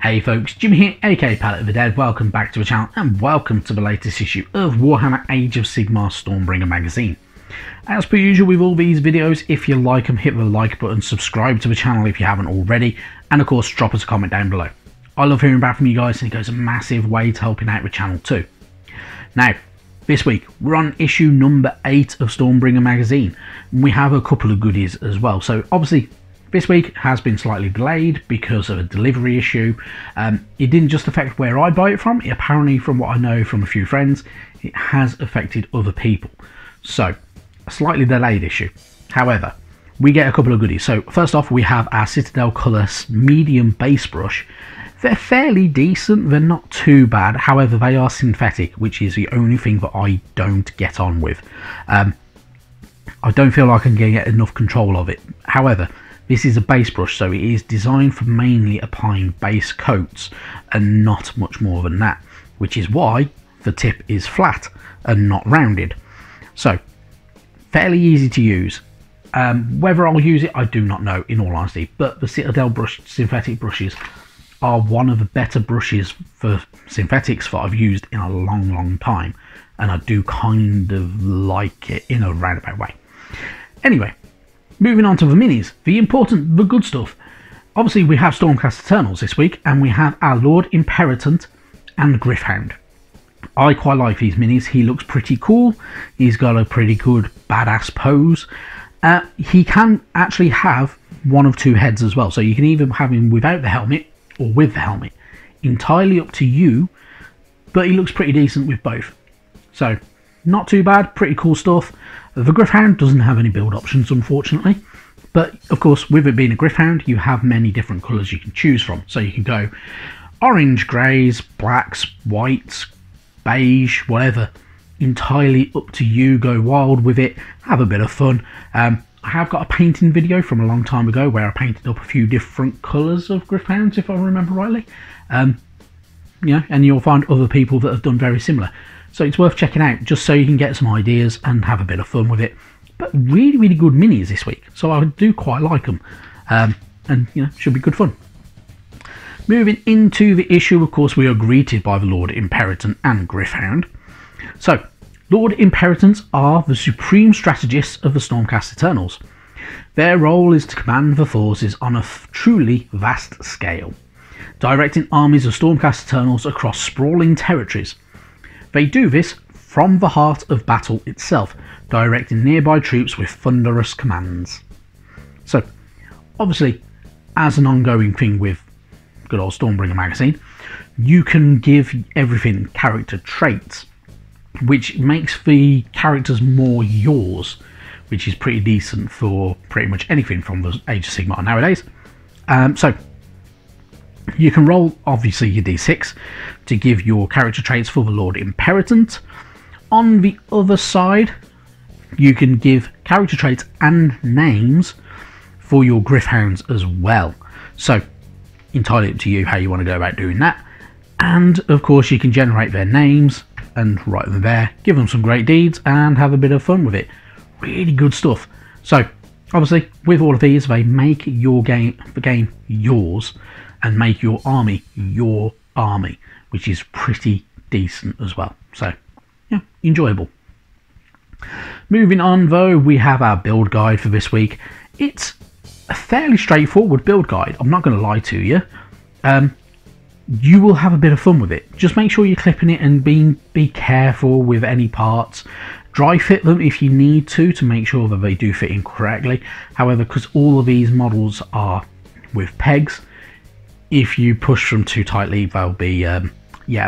Hey folks, Jimmy here, aka Palette of the Dead. Welcome back to the channel and welcome to the latest issue of Warhammer Age of Sigmar Stormbringer magazine. As per usual with all these videos, if you like them, hit the like button, subscribe to the channel if you haven't already, and of course drop us a comment down below. I love hearing back from you guys and it goes a massive way to helping out the channel too. Now, this week we're on issue number 8 of Stormbringer magazine. We have a couple of goodies as well, so obviously this week has been slightly delayed because of a delivery issue. It didn't just affect where I buy it from. Apparently, from what I know from a few friends, it has affected other people. So, a slightly delayed issue. However, we get a couple of goodies. So, first off, we have our Citadel Colours medium base brush. They're fairly decent. They're not too bad. However, they are synthetic, which is the only thing that I don't get on with. I don't feel like I can get enough control of it. However, this is a base brush, so it is designed for mainly applying base coats and not much more than that, which is why the tip is flat and not rounded. So, fairly easy to use. Whether I'll use it, I do not know, in all honesty, but the Citadel synthetic brushes are one of the better brushes for synthetics that I've used in a long time, and I do kind of like it in a roundabout way. Anyway, moving on to the minis, the good stuff. Obviously, we have Stormcast Eternals this week, and we have our Lord Imperatant and Gryph-hound. I quite like these minis. He looks pretty cool. He's got a pretty good badass pose. He can actually have one of two heads as well, so you can either have him without the helmet or with the helmet. Entirely up to you, but he looks pretty decent with both. So, not too bad, pretty cool stuff. The Gryph-hound doesn't have any build options, unfortunately, but of course, with it being a Gryph-hound, you have many different colours you can choose from. So you can go orange, greys, blacks, whites, beige, whatever. Entirely up to you. Go wild with it, have a bit of fun. I have got a painting video from a long time ago where I painted up a few different colours of Gryph-hounds, if I remember rightly. Yeah, and you'll find other people that have done very similar. So it's worth checking out, just so you can get some ideas and have a bit of fun with it. But really good minis this week, so I do quite like them. And, you know, should be good fun. Moving into the issue, of course, we are greeted by the Lord Imperatant and Gryph-hound. So, Lord Imperatants are the supreme strategists of the Stormcast Eternals. Their role is to command the forces on a truly vast scale, directing armies of Stormcast Eternals across sprawling territories. They do this from the heart of battle itself, directing nearby troops with thunderous commands. So, obviously, as an ongoing thing with good old Stormbringer magazine, you can give everything character traits, which makes the characters more yours, which is pretty decent for pretty much anything from the Age of Sigmar nowadays. So, you can roll, obviously, your d6 to give your character traits for the Lord Imperatant. On the other side, you can give character traits and names for your Gryph-hounds as well. So, entirely up to you how you want to go about doing that. And, of course, you can generate their names and write them there, give them some great deeds, and have a bit of fun with it. Really good stuff. So, obviously, with all of these, they make the game yours, and make your army your army, which is pretty decent as well. So, yeah, enjoyable. Moving on, though, we have our build guide for this week. It's a fairly straightforward build guide, I'm not going to lie to you. You will have a bit of fun with it. Just make sure you're clipping it and be careful with any parts. Dry fit them if you need to make sure that they do fit in correctly. However, because all of these models are with pegs, if you push them too tightly, they'll be a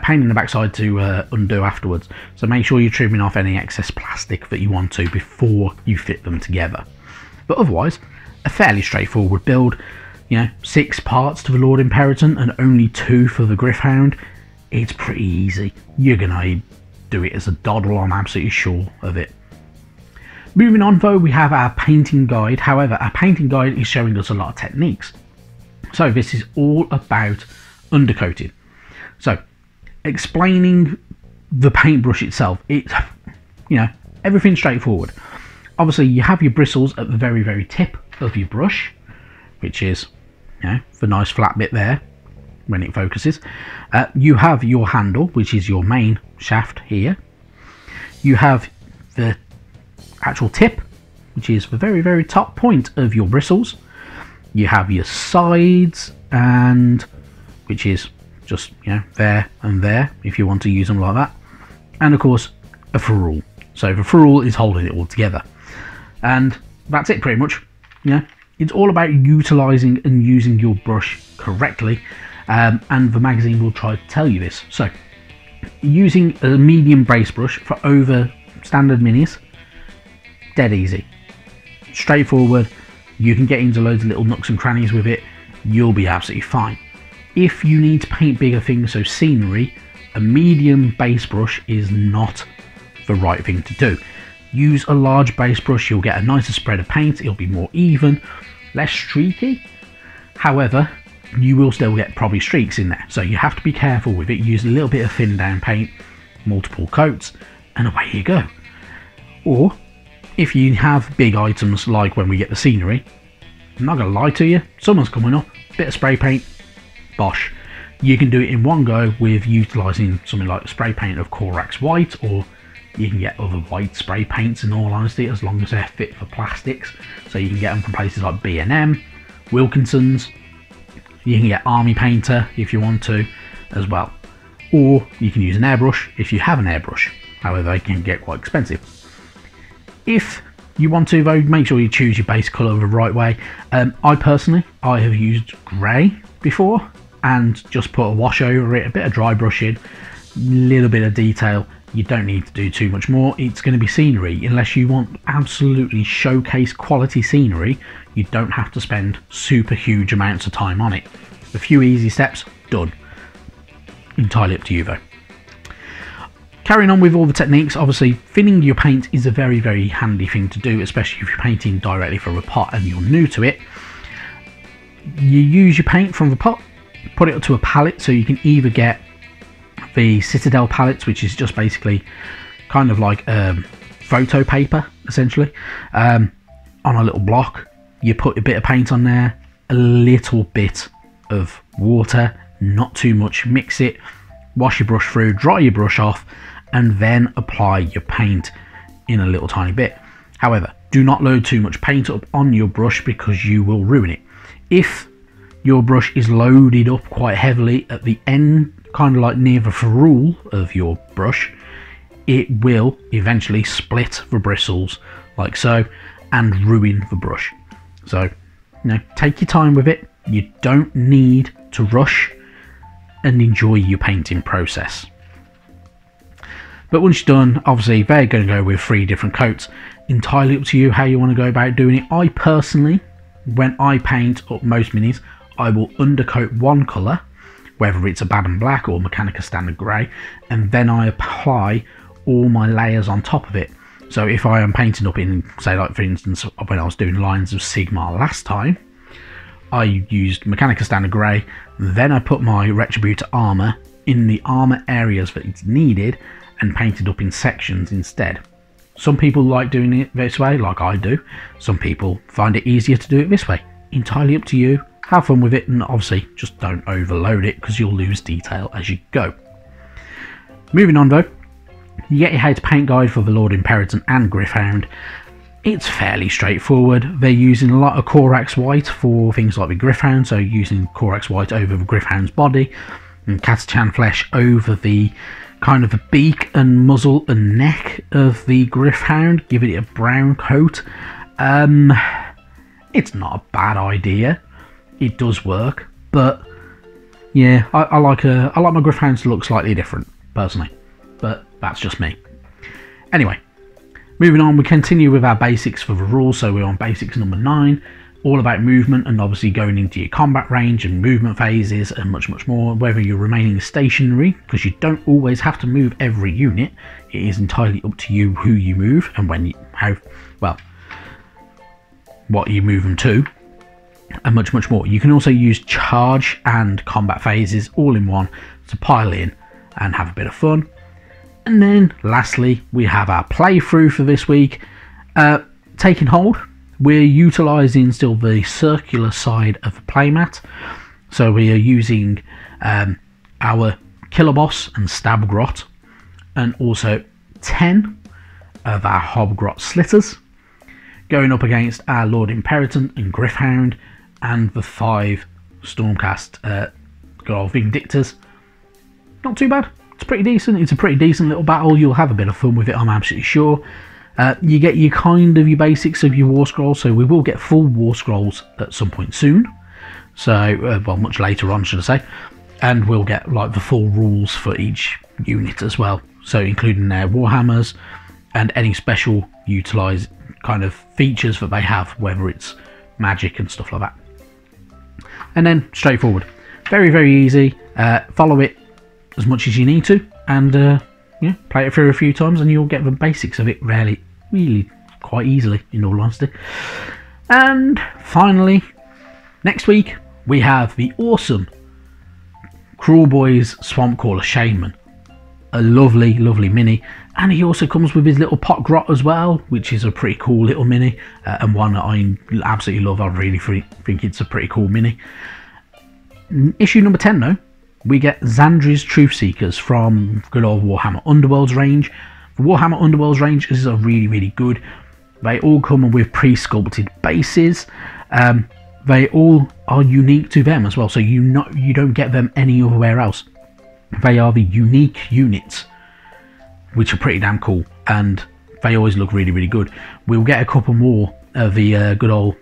pain in the backside to undo afterwards. So make sure you're trimming off any excess plastic that you want to before you fit them together. But otherwise, a fairly straightforward build. You know, 6 parts to the Lord Imperatant and only 2 for the Gryph-hound. It's pretty easy. You're gonna do it as a doddle, I'm absolutely sure of it. Moving on, though, we have our painting guide. However, our painting guide is showing us a lot of techniques. So this is all about undercoating. So, explaining the paintbrush itself, everything's straightforward. Obviously, you have your bristles at the very tip of your brush, which is, the nice flat bit there. when it focuses. You have your handle, which is your main shaft here. You have the actual tip, which is the very, very top point of your bristles. You have your sides, and which is just, you know, there and there if you want to use them like that. And of course, a ferrule. So the ferrule is holding it all together. And that's it pretty much. You know, it's all about utilizing and using your brush correctly. And the magazine will try to tell you this. So using a medium base brush for over standard minis, dead easy, straightforward. You can get into loads of little nooks and crannies with it. You'll be absolutely fine. If you need to paint bigger things, so scenery, a medium base brush is not the right thing to do. Use a large base brush, you'll get a nicer spread of paint, it'll be more even, less streaky. However, you will still get probably streaks in there, so you have to be careful with it. Use a little bit of thin down paint, multiple coats, and away you go. Or if you have big items like when we get the scenery, I'm not going to lie to you, someone's coming up, bit of spray paint, bosh. You can do it in one go with utilising something like the spray paint of Corax White, or you can get other white spray paints in all honesty, as long as they're fit for plastics. So you can get them from places like B&M, Wilkinson's. You can get Army Painter if you want to as well. Or you can use an airbrush if you have an airbrush. However, they can get quite expensive. If you want to though, make sure you choose your base colour the right way. I personally have used grey before and just put a wash over it, a bit of dry brushing, a little bit of detail. You don't need to do too much more. It's going to be scenery. Unless you want absolutely showcase quality scenery, you don't have to spend super huge amounts of time on it. A few easy steps, done. Entirely up to you though. Carrying on with all the techniques, obviously thinning your paint is a very, very handy thing to do, especially if you're painting directly from a pot and you're new to it. You use your paint from the pot, put it to a palette, so you can either get the Citadel palettes, which is just basically kind of like photo paper essentially, on a little block. You put a bit of paint on there, a little bit of water, not too much, mix it, wash your brush through, dry your brush off, and then apply your paint in a little tiny bit. However, do not load too much paint up on your brush because you will ruin it. If your brush is loaded up quite heavily at the end, kind of like near the ferrule of your brush, it will eventually split the bristles like so and ruin the brush. So, you know, take your time with it. You don't need to rush, and enjoy your painting process. But once you're done, obviously they're going to go with 3 different coats. Entirely up to you how you want to go about doing it. I personally, when I paint up most minis, I will undercoat one colour, whether it's a Bad and Black or Mechanica Standard Grey, and then I apply all my layers on top of it. So if I am painting up in, say like for instance, when I was doing Lines of Sigmar last time, I used Mechanica Standard Grey, then I put my Retributor armour in the armour areas that it's needed and painted up in sections instead. Some people like doing it this way, like I do. Some people find it easier to do it this way. Entirely up to you. Have fun with it, and obviously just don't overload it because you'll lose detail as you go. Moving on though, you get your how to paint guide for the Lord Imperator and Gryph-hound. It's fairly straightforward. They're using a lot of Corax White for things like the Gryph-hound, so using Corax White over the Gryph-hound's body, and Catachan Flesh over the kind of the beak and muzzle and neck of the Gryph-hound, giving it a brown coat. It's not a bad idea. It does work, but yeah, I like my Gryph-hounds to look slightly different personally, but that's just me. Anyway, moving on, we continue with our basics for the rules. So we're on basics number 9, all about movement and obviously going into your combat range and movement phases and much, much more. Whether you're remaining stationary, because you don't always have to move every unit. It is entirely up to you who you move and when you, what you move them to, and much, much more. You can also use charge and combat phases all in one to pile in and have a bit of fun. And then lastly, we have our playthrough for this week. Taking hold, we're utilising still the circular side of the playmat. So we are using our Killer Boss and Stab Grot, and also 10 of our Hobgrot Slitters, going up against our Lord Imperator and Griffhound, and the 5 Stormcast good old Vindictors. Not too bad. It's pretty decent. It's a pretty decent little battle. You'll have a bit of fun with it, I'm absolutely sure. You get your basics of your War Scrolls, so we will get full War Scrolls at some point soon. So, well, much later on, should I say. And we'll get like the full rules for each unit as well. So, including their Warhammers and any special utilised kind of features that they have, whether it's magic and stuff like that. And then straightforward, very, very easy. Follow it as much as you need to, and yeah, play it through a few times, and you'll get the basics of it really quite easily, in all honesty. And finally, next week we have the awesome Cruel Boys Swamp Caller Shaman, a lovely mini, and he also comes with his little pot grot as well, which is a pretty cool little mini, and one that I absolutely love. I really think it's a pretty cool mini. Issue number 10 though, we get Xandri's Truth Seekers from good old Warhammer Underworlds range. The Warhammer Underworlds range is a really good. They all come with pre-sculpted bases. They all are unique to them as well, so you don't get them anywhere else. They are the unique units, which are pretty damn cool, and they always look really good. We'll get a couple more of the good old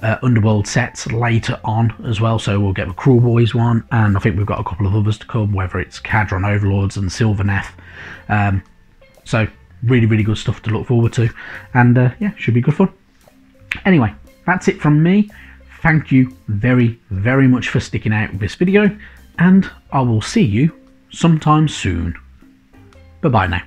Underworld sets later on as well, so we'll get the Cruel Boys one, and I think we've got a couple of others to come, whether it's Cadron Overlords and Sylvaneth. So really good stuff to look forward to, and yeah, should be good fun. Anyway, that's it from me. Thank you very much for sticking out with this video, and I will see you sometime soon. Bye bye now.